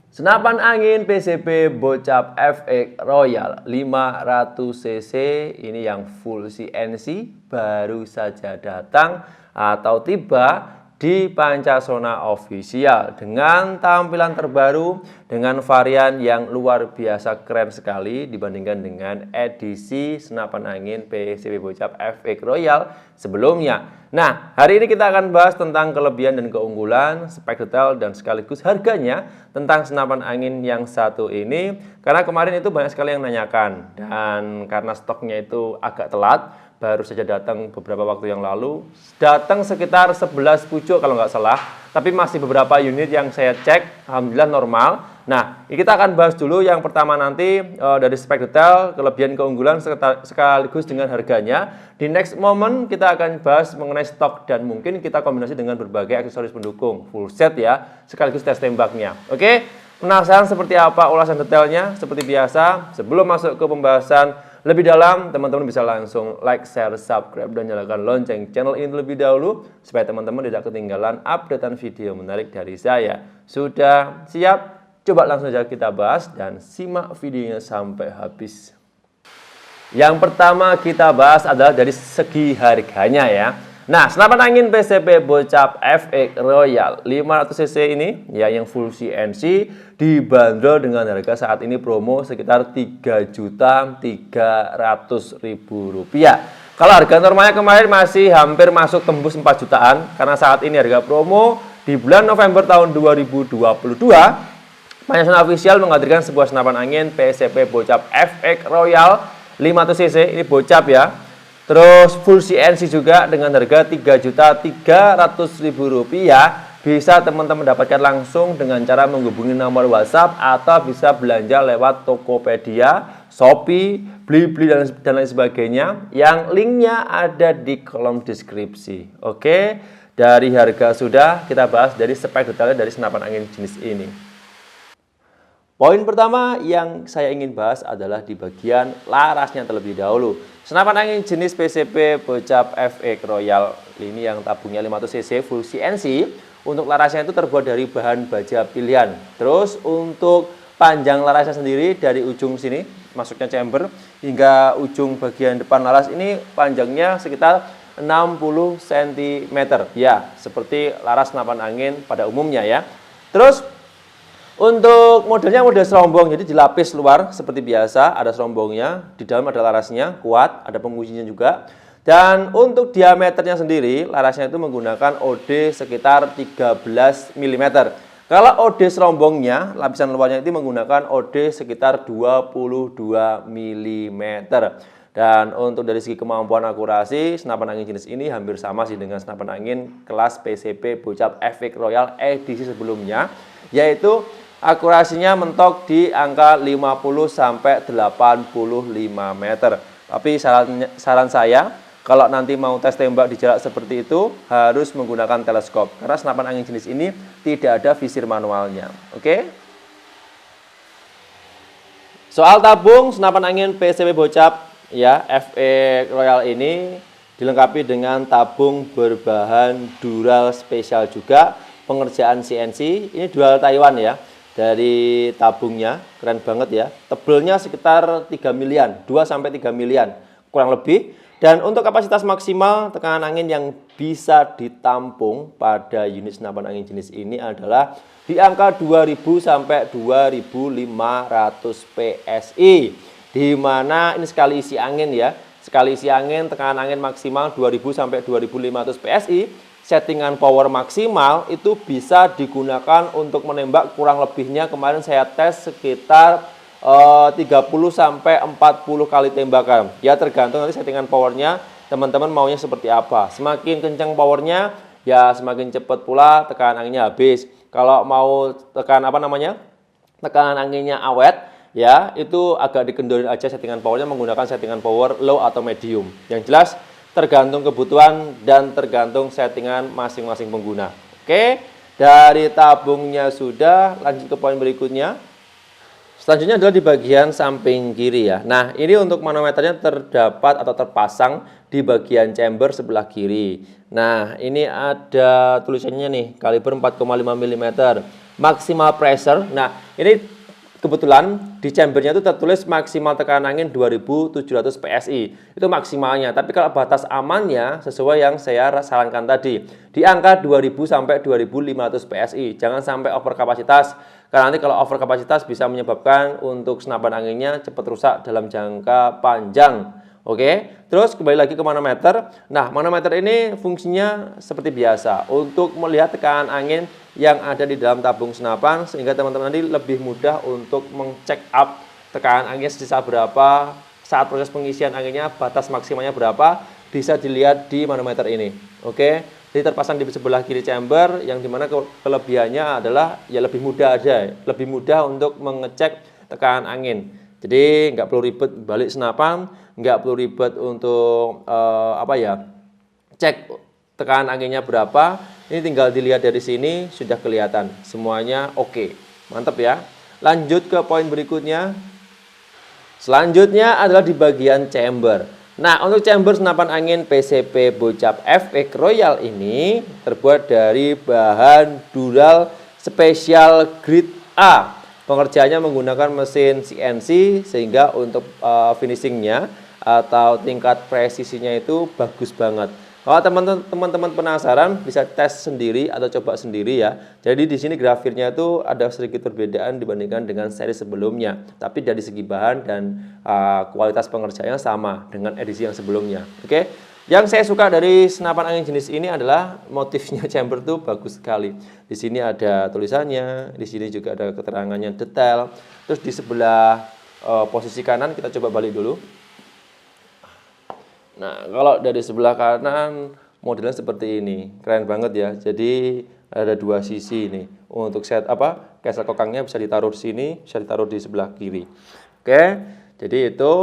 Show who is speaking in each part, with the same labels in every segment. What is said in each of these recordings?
Speaker 1: Senapan angin PCP Bocap FX Royal 500 cc ini yang full CNC baru saja datang atau tiba di Pancasona Official dengan tampilan terbaru dengan varian yang luar biasa keren sekali dibandingkan dengan edisi senapan angin PCP Bocap FX Royal sebelumnya. Nah, hari ini kita akan bahas tentang kelebihan dan keunggulan, spek detail dan sekaligus harganya tentang senapan angin yang satu ini. Karena kemarin itu banyak sekali yang nanyakan dan karena stoknya itu agak telat, baru saja datang beberapa waktu yang lalu. Datang sekitar 11 pucuk kalau nggak salah, tapi masih beberapa unit yang saya cek, alhamdulillah normal. Nah, kita akan bahas dulu yang pertama nanti dari spek detail, kelebihan keunggulan sekaligus dengan harganya. Di next moment kita akan bahas mengenai stok dan mungkin kita kombinasi dengan berbagai aksesoris pendukung, full set ya, sekaligus tes tembaknya. Oke, penasaran seperti apa ulasan detailnya? Seperti biasa, sebelum masuk ke pembahasan lebih dalam, teman-teman bisa langsung like, share, subscribe, dan nyalakan lonceng channel ini terlebih dahulu supaya teman-teman tidak ketinggalan updatean video menarik dari saya. Sudah siap? Coba langsung saja kita bahas dan simak videonya sampai habis. Yang pertama kita bahas adalah dari segi harganya ya. Nah, senapan angin PCP Bocap FX Royal 500 cc ini ya yang full CNC dibanderol dengan harga saat ini promo sekitar Rp3.300.000. Kalau harga normalnya kemarin masih hampir masuk tembus 4 jutaan karena saat ini harga promo di bulan November tahun 2022 Pancasona Official menghadirkan sebuah senapan angin PCP Bocap FX Royal 500 cc ini Bocap ya. Terus full CNC juga dengan harga Rp3.300.000. Bisa teman-teman dapatkan langsung dengan cara menghubungi nomor WhatsApp atau bisa belanja lewat Tokopedia, Shopee, Blibli dan lain sebagainya yang linknya ada di kolom deskripsi. Oke, dari harga sudah, kita bahas dari spek detailnya dari senapan angin jenis ini. Poin pertama yang saya ingin bahas adalah di bagian larasnya terlebih dahulu. Senapan angin jenis PCP Bocap FX Royal ini yang tabungnya 500 cc full CNC. Untuk larasnya itu terbuat dari bahan baja pilihan. Terus untuk panjang larasnya sendiri dari ujung sini masuknya chamber hingga ujung bagian depan laras ini panjangnya sekitar 60 cm. Ya, seperti laras senapan angin pada umumnya ya. Terus untuk modelnya model serombong, jadi dilapis luar seperti biasa, ada serombongnya, di dalam ada larasnya, kuat, ada penguncinya juga. Dan untuk diameternya sendiri, larasnya itu menggunakan OD sekitar 13 mm. Kalau OD serombongnya, lapisan luarnya itu menggunakan OD sekitar 22 mm. Dan untuk dari segi kemampuan akurasi, senapan angin jenis ini hampir sama sih dengan senapan angin kelas PCP Bocap FX Royal edisi sebelumnya, yaitu akurasinya mentok di angka 50-85 meter. Tapi saran saya, kalau nanti mau tes tembak di jarak seperti itu, harus menggunakan teleskop. Karena senapan angin jenis ini tidak ada visir manualnya. Oke? Soal tabung senapan angin PCP Bocap ya FX Royal ini dilengkapi dengan tabung berbahan dural spesial juga, pengerjaan CNC. Ini dual Taiwan ya. Dari tabungnya keren banget ya, tebelnya sekitar 3 milian, 2-3 milian kurang lebih. Dan untuk kapasitas maksimal tekanan angin yang bisa ditampung pada unit senapan angin jenis ini adalah di angka 2000 sampai 2500 PSI, di mana ini sekali isi angin ya, sekali isi angin tekanan angin maksimal 2000 sampai 2500 PSI. Settingan power maksimal itu bisa digunakan untuk menembak kurang lebihnya kemarin saya tes sekitar 30 sampai 40 kali tembakan. Ya tergantung nanti settingan powernya teman-teman maunya seperti apa. Semakin kencang powernya ya semakin cepat pula tekanan anginnya habis. Kalau mau tekanan anginnya awet ya itu agak dikendorin aja settingan powernya menggunakan settingan power low atau medium. Yang jelas tergantung kebutuhan dan tergantung settingan masing-masing pengguna. Oke, dari tabungnya sudah, lanjut ke poin berikutnya. Selanjutnya adalah di bagian samping kiri ya. Nah, ini untuk manometernya terdapat atau terpasang di bagian chamber sebelah kiri. Nah, ini ada tulisannya nih, kaliber 4,5 mm. maksimal pressure. Nah, ini kebetulan di chambernya itu tertulis maksimal tekanan angin 2700 PSI. Itu maksimalnya. Tapi kalau batas amannya sesuai yang saya sarankan tadi, di angka 2000 sampai 2500 PSI. Jangan sampai over kapasitas. Karena nanti kalau over kapasitas bisa menyebabkan untuk senapan anginnya cepat rusak dalam jangka panjang. Oke, terus kembali lagi ke manometer. Nah, manometer ini fungsinya seperti biasa untuk melihat tekanan angin yang ada di dalam tabung senapan, sehingga teman-teman nanti lebih mudah untuk mengcek up tekanan angin sisa berapa saat proses pengisian anginnya, batas maksimalnya berapa, bisa dilihat di manometer ini. Oke, jadi terpasang di sebelah kiri chamber, yang dimana kelebihannya adalah ya lebih mudah aja, lebih mudah untuk mengecek tekanan angin. Jadi nggak perlu ribet balik senapan, nggak perlu ribet untuk cek tekanan anginnya berapa. Ini tinggal dilihat dari sini sudah kelihatan semuanya oke. Mantap ya. Lanjut ke poin berikutnya. Selanjutnya adalah di bagian chamber. Nah, untuk chamber senapan angin PCP Bocap FX Royal ini terbuat dari bahan dural spesial grade A. Pengerjaannya menggunakan mesin CNC, sehingga untuk finishingnya atau tingkat presisinya itu bagus banget. Kalau teman-teman penasaran, bisa tes sendiri atau coba sendiri ya. Jadi di sini grafirnya itu ada sedikit perbedaan dibandingkan dengan seri sebelumnya. Tapi dari segi bahan dan kualitas pengerjaannya sama dengan edisi yang sebelumnya. Oke. Yang saya suka dari senapan angin jenis ini adalah motifnya chamber tuh bagus sekali. Di sini ada tulisannya, di sini juga ada keterangannya detail. Terus di sebelah posisi kanan kita coba balik dulu. Nah, kalau dari sebelah kanan modelnya seperti ini. Keren banget ya. Jadi ada dua sisi ini. Untuk set castle kokangnya bisa ditaruh di sini, bisa ditaruh di sebelah kiri. Oke. Jadi itu.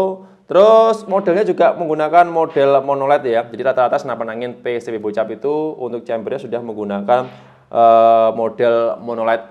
Speaker 1: Terus modelnya juga menggunakan model monoled ya. Jadi rata-rata senapan angin PCP Bocap itu untuk chambernya sudah menggunakan model monoled,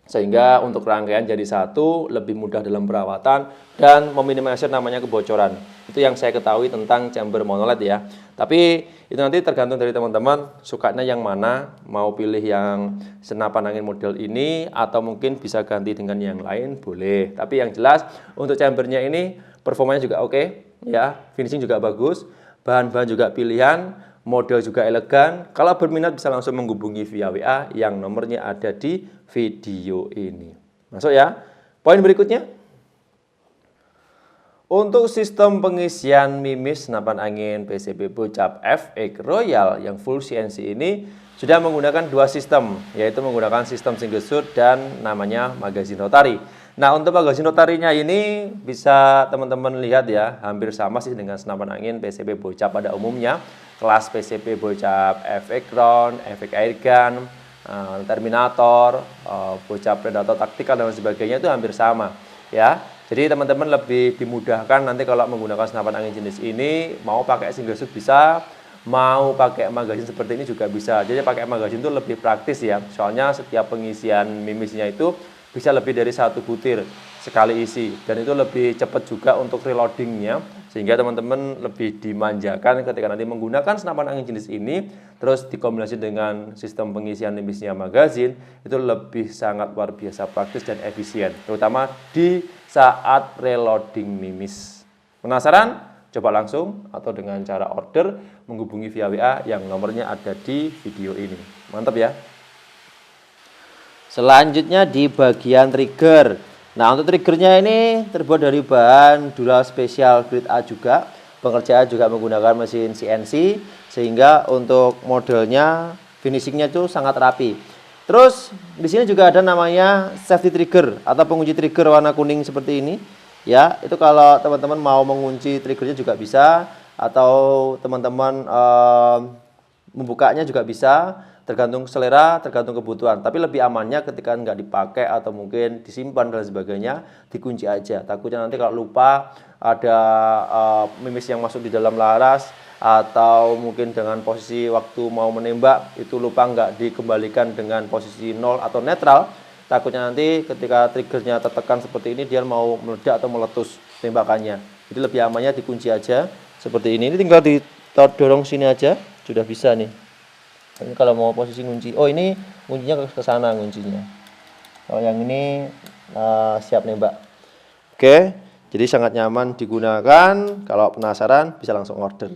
Speaker 1: sehingga untuk rangkaian jadi satu, lebih mudah dalam perawatan dan meminimalisir namanya kebocoran. Itu yang saya ketahui tentang chamber monoled ya. Tapi itu nanti tergantung dari teman-teman sukanya yang mana, mau pilih yang senapan angin model ini atau mungkin bisa ganti dengan yang lain boleh. Tapi yang jelas untuk chambernya ini performanya juga oke ya, finishing juga bagus, bahan-bahan juga pilihan, model juga elegan. Kalau berminat bisa langsung menghubungi via WA yang nomornya ada di video ini. Masuk ya. Poin berikutnya. Untuk sistem pengisian mimis senapan angin PCP Bocap FX Royal yang full CNC ini sudah menggunakan dua sistem, yaitu menggunakan sistem single shoot dan namanya magazine rotary. Nah, untuk magazine rotarinya ini bisa teman-teman lihat ya, hampir sama sih dengan senapan angin PCP Bocap pada umumnya. Kelas PCP Bocap FX Ground, FX Airgun, Terminator, Bocap Predator Tactical dan sebagainya itu hampir sama ya. Jadi teman-teman lebih dimudahkan nanti kalau menggunakan senapan angin jenis ini, mau pakai single shoot bisa, mau pakai magazine seperti ini juga bisa. Jadi pakai magazine itu lebih praktis ya, soalnya setiap pengisian mimisnya itu bisa lebih dari satu butir sekali isi, dan itu lebih cepat juga untuk reloadingnya, sehingga teman-teman lebih dimanjakan ketika nanti menggunakan senapan angin jenis ini, terus dikombinasi dengan sistem pengisian mimisnya magazine, itu lebih sangat luar biasa praktis dan efisien, terutama di saat reloading mimis. Penasaran? Coba langsung atau dengan cara order menghubungi via WA yang nomornya ada di video ini. Mantap ya. Selanjutnya di bagian trigger. Nah, untuk triggernya ini terbuat dari bahan dural spesial grade A juga. Pengerjaan juga menggunakan mesin CNC, sehingga untuk modelnya finishingnya itu sangat rapi. Terus di sini juga ada namanya safety trigger atau pengunci trigger warna kuning seperti ini. Ya, itu kalau teman-teman mau mengunci triggernya juga bisa, atau teman-teman membukanya juga bisa, tergantung selera, tergantung kebutuhan. Tapi lebih amannya ketika nggak dipakai atau mungkin disimpan dan sebagainya, dikunci aja. Takutnya nanti kalau lupa ada mimis yang masuk di dalam laras, atau mungkin dengan posisi waktu mau menembak itu lupa nggak dikembalikan dengan posisi 0 atau netral, takutnya nanti ketika triggernya tertekan seperti ini dia mau meledak atau meletus tembakannya. Jadi lebih amannya dikunci aja seperti ini. Ini tinggal didorong sini aja sudah bisa nih. Ini kalau mau posisi kunci, oh ini kuncinya ke sana kuncinya. Kalau yang ini siap nembak. Oke, jadi sangat nyaman digunakan. Kalau penasaran bisa langsung order.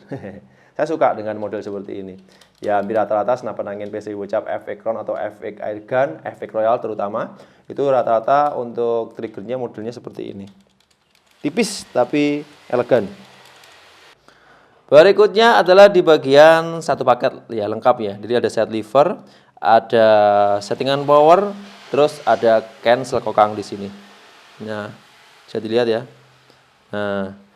Speaker 1: Saya suka dengan model seperti ini. Ya, hampir rata-rata senapan angin PCB Bocap FX Crown atau FX Airgun, FX Royal terutama, itu rata-rata untuk triggernya modelnya seperti ini. Tipis tapi elegan. Berikutnya adalah di bagian satu paket ya, lengkap ya. Jadi ada set lever, ada settingan power, terus ada cancel kokang di sini. Nah, bisa dilihat ya. Nah,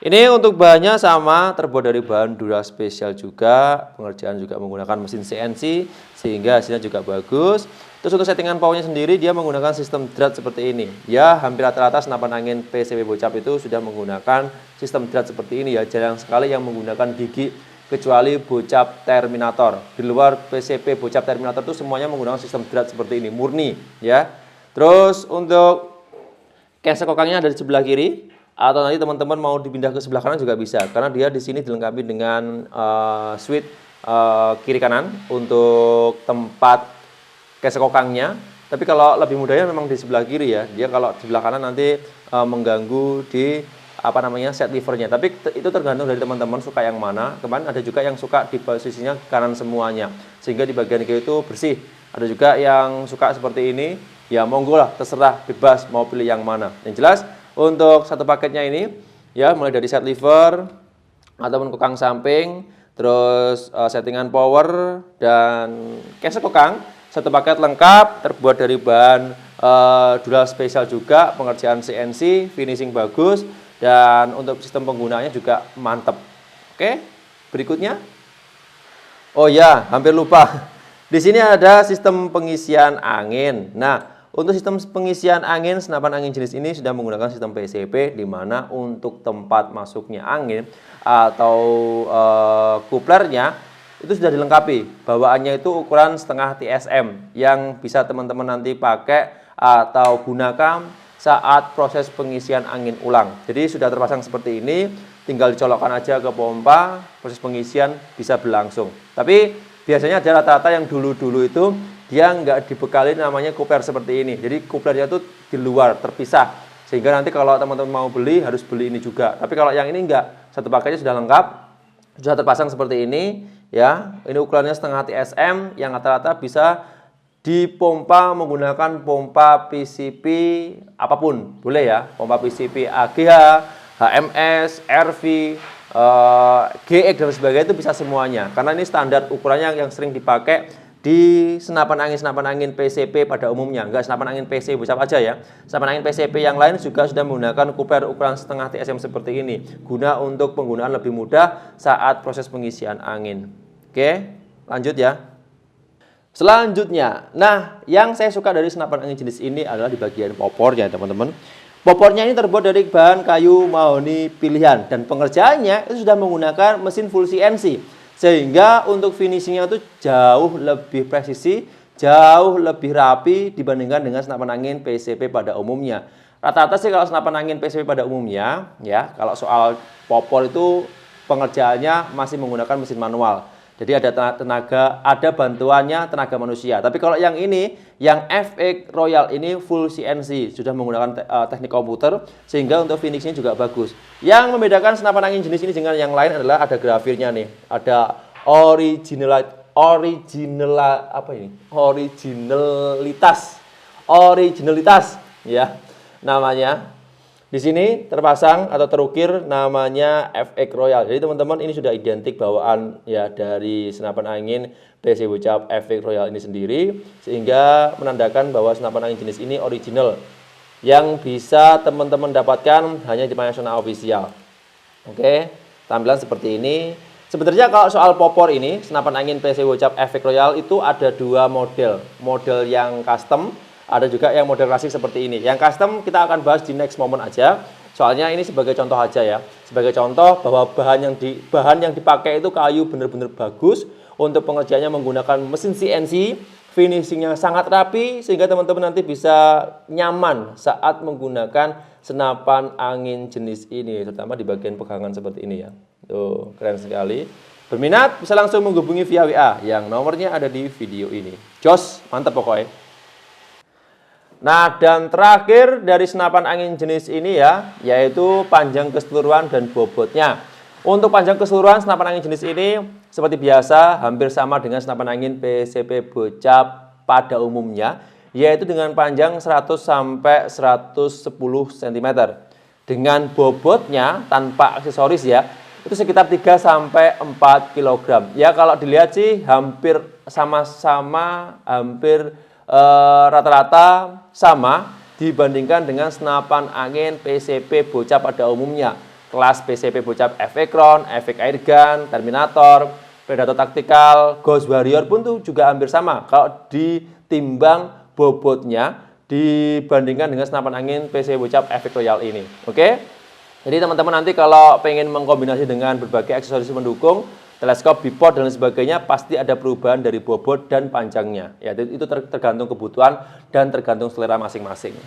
Speaker 1: ini untuk bahannya sama, terbuat dari bahan Dura spesial juga. Pengerjaan juga menggunakan mesin CNC sehingga hasilnya juga bagus. Terus untuk settingan powernya sendiri dia menggunakan sistem drat seperti ini. Ya, hampir rata-rata senapan angin PCB Bocap itu sudah menggunakan sistem drat seperti ini ya. Jarang sekali yang menggunakan gigi kecuali Bocap Terminator. Di luar PCB Bocap Terminator itu semuanya menggunakan sistem drat seperti ini, murni ya. Terus untuk cancel kokangnya ada di sebelah kiri, atau nanti teman-teman mau dipindah ke sebelah kanan juga bisa, karena dia di sini dilengkapi dengan switch kiri kanan untuk tempat cancel kokangnya. Tapi kalau lebih mudahnya memang di sebelah kiri ya. Dia kalau di sebelah kanan nanti mengganggu di set levernya. Tapi itu tergantung dari teman-teman suka yang mana. Kemarin ada juga yang suka di posisinya kanan semuanya, sehingga di bagian kiri itu bersih. Ada juga yang suka seperti ini. Ya monggo lah, terserah, bebas mau pilih yang mana. Yang jelas untuk satu paketnya ini ya, mulai dari set lever ataupun kokang samping, terus settingan power dan cancel kokang, satu paket lengkap, terbuat dari bahan Dura spesial juga, pengerjaan CNC, finishing bagus, dan untuk sistem penggunaannya juga mantep. Oke, berikutnya. Oh ya, hampir lupa. Di sini ada sistem pengisian angin. Nah, untuk sistem pengisian angin, senapan angin jenis ini sudah menggunakan sistem PCB, di mana untuk tempat masuknya angin atau kuplernya itu sudah dilengkapi. Bawaannya itu ukuran setengah TSM yang bisa teman-teman nanti pakai atau gunakan saat proses pengisian angin ulang. Jadi sudah terpasang seperti ini, tinggal dicolokkan aja ke pompa, proses pengisian bisa berlangsung. Tapi biasanya ada rata-rata yang dulu-dulu itu dia nggak dibekali namanya kupler seperti ini. Jadi kuplernya itu di luar, terpisah. Sehingga nanti kalau teman-teman mau beli, harus beli ini juga. Tapi kalau yang ini enggak, satu paketnya sudah lengkap, sudah terpasang seperti ini. Ya, ini ukurannya setengah TSM, yang rata-rata bisa dipompa menggunakan pompa PCP apapun. Boleh ya, pompa PCP AGH, HMS, RV, GX dan sebagainya itu bisa semuanya. Karena ini standar ukurannya yang sering dipakai di senapan angin PCP pada umumnya. Enggak senapan angin PC Bocap aja ya. Senapan angin PCP yang lain juga sudah menggunakan kupler ukuran setengah TSM seperti ini, guna untuk penggunaan lebih mudah saat proses pengisian angin. Oke, lanjut ya. Selanjutnya, nah yang saya suka dari senapan angin jenis ini adalah di bagian popornya teman-teman. Popornya ini terbuat dari bahan kayu mahoni pilihan, dan pengerjaannya itu sudah menggunakan mesin full CNC. Sehingga untuk finishingnya itu jauh lebih presisi, jauh lebih rapi dibandingkan dengan senapan angin PCP pada umumnya. Rata-rata sih kalau senapan angin PCP pada umumnya, ya kalau soal popor itu pengerjaannya masih menggunakan mesin manual. Jadi ada tenaga, ada bantuannya tenaga manusia. Tapi kalau yang ini, yang FX Royal ini full CNC, sudah menggunakan teknik komputer, sehingga untuk finishingnya juga bagus. Yang membedakan senapan angin jenis ini dengan yang lain adalah ada grafirnya nih, ada originalitas ya namanya. Di sini terpasang atau terukir namanya FX Royal. Jadi teman-teman ini sudah identik bawaan ya dari senapan angin PCB Bocap FX Royal ini sendiri, sehingga menandakan bahwa senapan angin jenis ini original yang bisa teman-teman dapatkan hanya di National Official. Oke, tampilan seperti ini. Sebenarnya kalau soal popor ini, senapan angin PCB Bocap FX Royal itu ada dua model. Model yang custom, ada juga yang model klasik seperti ini. Yang custom kita akan bahas di next moment aja. Soalnya ini sebagai contoh aja ya. Sebagai contoh bahwa bahan yang dipakai itu kayu benar-benar bagus. Untuk pengerjaannya menggunakan mesin CNC, finishingnya sangat rapi sehingga teman-teman nanti bisa nyaman saat menggunakan senapan angin jenis ini, terutama di bagian pegangan seperti ini ya. Tuh, keren sekali. Berminat bisa langsung menghubungi via WA yang nomornya ada di video ini. Jos, mantap pokoknya. Nah, dan terakhir dari senapan angin jenis ini ya, yaitu panjang keseluruhan dan bobotnya. Untuk panjang keseluruhan senapan angin jenis ini seperti biasa hampir sama dengan senapan angin PCP Bocap pada umumnya, yaitu dengan panjang 100 sampai 110 cm. Dengan bobotnya tanpa aksesoris ya, itu sekitar 3 sampai 4 kg. Ya kalau dilihat sih hampir sama-sama, hampir rata-rata sama dibandingkan dengan senapan angin PCP Bocap pada umumnya. Kelas PCP Bocap Efekron, Efek Airgun, Terminator, Predator Tactical, Ghost Warrior pun tuh juga hampir sama kalau ditimbang bobotnya dibandingkan dengan senapan angin PCP Bocap Efek Royal ini. Oke? Jadi teman-teman nanti kalau pengen mengkombinasi dengan berbagai aksesoris pendukung, teleskop, bipod dan sebagainya, pasti ada perubahan dari bobot dan panjangnya. Ya, itu tergantung kebutuhan dan tergantung selera masing-masing.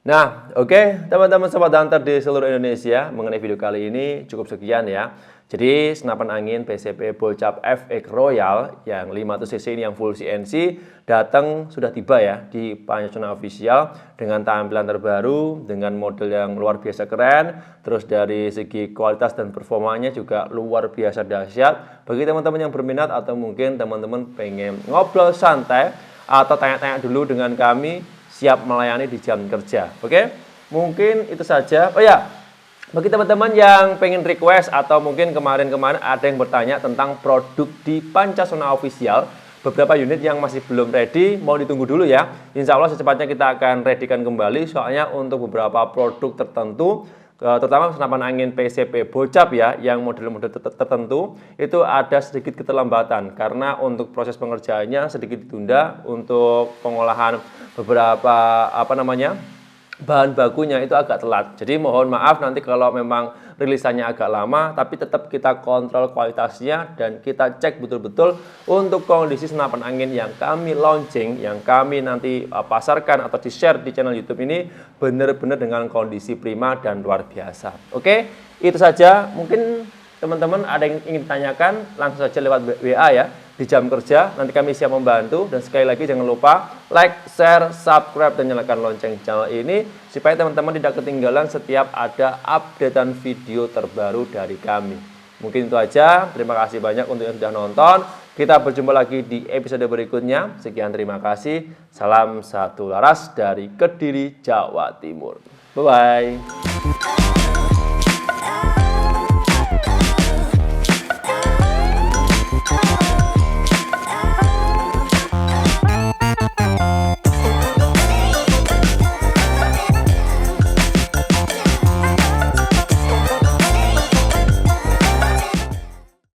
Speaker 1: Nah, oke, teman-teman sobat hunter di seluruh Indonesia, mengenai video kali ini cukup sekian ya. Jadi senapan angin PCP Bocap FX Royal yang 500 cc ini yang full CNC datang sudah tiba ya di Panjasona Official dengan tampilan terbaru, dengan model yang luar biasa keren, terus dari segi kualitas dan performanya juga luar biasa dahsyat. Bagi teman-teman yang berminat atau mungkin teman-teman pengen ngobrol santai atau tanya-tanya dulu dengan kami, siap melayani di jam kerja. Oke? Mungkin itu saja. Oh ya, bagi teman-teman yang pengen request atau mungkin kemarin-kemarin ada yang bertanya tentang produk di Panjasona Official, beberapa unit yang masih belum ready, mau ditunggu dulu ya. Insya Allah secepatnya kita akan readykan kembali, soalnya untuk beberapa produk tertentu, terutama senapan angin PCP Bocap ya, yang model-model tertentu, itu ada sedikit keterlambatan, karena untuk proses pengerjaannya sedikit ditunda, untuk pengolahan beberapa bahan bakunya itu agak telat. Jadi mohon maaf nanti kalau memang rilisannya agak lama, tapi tetap kita kontrol kualitasnya dan kita cek betul-betul untuk kondisi senapan angin yang kami launching, yang kami nanti pasarkan atau di-share di channel YouTube ini benar-benar dengan kondisi prima dan luar biasa. Oke, itu saja. Mungkin teman-teman ada yang ingin ditanyakan, langsung saja lewat WA ya. Di jam kerja, nanti kami siap membantu. Dan sekali lagi jangan lupa like, share, subscribe, dan nyalakan lonceng channel ini supaya teman-teman tidak ketinggalan setiap ada updatean video terbaru dari kami. Mungkin itu aja. Terima kasih banyak untuk yang sudah nonton. Kita berjumpa lagi di episode berikutnya. Sekian, terima kasih. Salam satu laras dari Kediri, Jawa Timur. Bye-bye.